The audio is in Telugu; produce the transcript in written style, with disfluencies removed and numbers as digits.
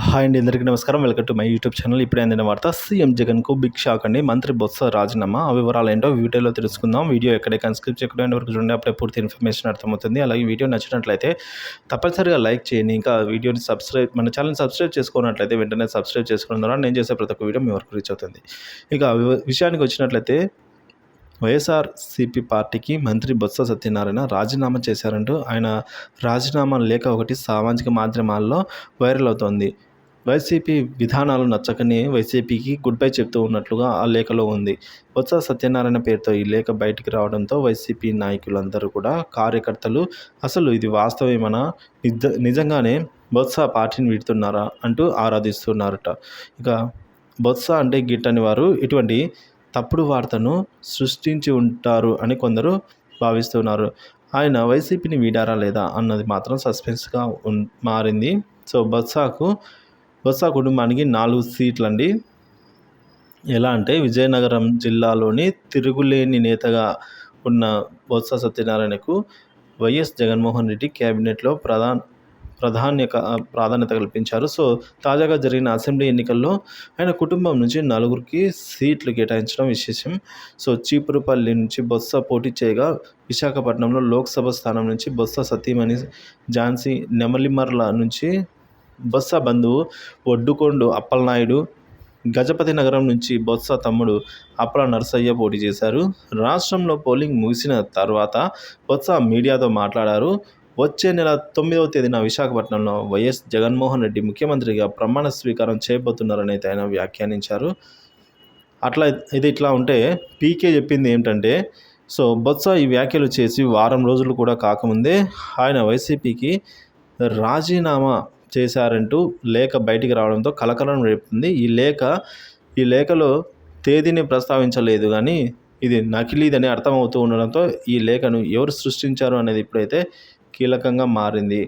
హాయ్ అండి, అందరికీ నమస్కారం. Welcome to my YouTube channel. ఇప్పుడే అందిన వార్త, సీఎం జగన్కు బిగ్ షాక్ అండి. మంత్రి బొత్స రాజీనామా. ఆ వివరాలు ఏంటో వీడియోలో తెలుసుకుందాం. వీడియో ఎక్కడెక్కడ స్కిప్ చేయకుండా వరకు చూడండి, అప్పుడే పూర్తి ఇన్ఫర్మేషన్ అర్థమవుతుంది. అలాగే వీడియో నచ్చినట్లయితే తప్పనిసరిగా లైక్ చేయండి. ఇంకా వీడియోని మన ఛానల్ సబ్స్క్రైబ్ చేసుకున్నట్లయితే వెంటనే సబ్స్క్రైబ్ చేసుకోవడం ద్వారా నేను చేసే ప్రతి ఒక్క వీడియో మీ వరకు రీచ్ అవుతుంది. ఇక విషయానికి వచ్చినట్లయితే, వైఎస్ఆర్సీపీ పార్టీకి మంత్రి బొత్స సత్యనారాయణ రాజీనామా చేశారంటూ ఆయన రాజీనామా లేఖ ఒకటి సామాజిక మాధ్యమాల్లో వైరల్ అవుతోంది. వైసీపీ విధానాలు నచ్చకనే వైసీపీకి గుడ్ బై చెప్తూ ఉన్నట్లుగా ఆ లేఖలో ఉంది. బొత్స సత్యనారాయణ పేరుతో ఈ లేఖ బయటికి రావడంతో వైసీపీ నాయకులందరూ కూడా, కార్యకర్తలు అసలు ఇది వాస్తవమేనా, నిజంగానే బొత్స పార్టీని వీడుతున్నారా అంటూ ఆరాధిస్తున్నారట. ఇక బొత్స అంటే గిట్టని వారు ఇటువంటి తప్పుడు వార్తను సృష్టించి ఉంటారు అని కొందరు భావిస్తున్నారు. ఆయన వైసీపీని వీడారా లేదా అన్నది మాత్రం సస్పెన్స్గా మారింది. సో బొత్స కుటుంబానికి 4 సీట్లండి. ఎలా అంటే, విజయనగరం జిల్లాలోని తిరుగులేని నేతగా ఉన్న బొత్స సత్యనారాయణకు వైఎస్ జగన్మోహన్ రెడ్డి క్యాబినెట్లో ప్రాధాన్యత కల్పించారు. సో తాజాగా జరిగిన అసెంబ్లీ ఎన్నికల్లో ఆయన కుటుంబం నుంచి 4 సీట్లు కేటాయించడం విశేషం. సో చీపురుపల్లి నుంచి బొత్స పోటీ చేయగా, విశాఖపట్నంలో లోక్సభ స్థానం నుంచి బొత్స సతీమణి ఝాన్సీ, నెమలిమర్ల నుంచి బొత్స బంధువు ఒడ్డుకొండు అప్పలనాయుడు, గజపతి నగరం నుంచి బొత్స తమ్ముడు అప్పల నరసయ్య పోటీ చేశారు. రాష్ట్రంలో పోలింగ్ ముగిసిన తర్వాత బొత్స మీడియాతో మాట్లాడారు. వచ్చే నెల 9వ తేదీన విశాఖపట్నంలో వైఎస్ జగన్మోహన్ రెడ్డి ముఖ్యమంత్రిగా ప్రమాణ స్వీకారం చేయబోతున్నారని అయితే ఆయన వ్యాఖ్యానించారు. ఇది ఇట్లా ఉంటే, పీకే చెప్పింది ఏంటంటే, సో బొత్స ఈ వ్యాఖ్యలు చేసి వారం రోజులు కూడా కాకముందే ఆయన వైసీపీకి రాజీనామా చేశారంటూ లేఖ బయటికి రావడంతో కలకలం రేపుతుంది. ఈ లేఖలో తేదీని ప్రస్తావించలేదు, కానీ ఇది నకిలీదని అర్థమవుతూ ఉండడంతో ఈ లేఖను ఎవరు సృష్టించారు అనేది ఇప్పుడైతే కీలకంగా మారింది.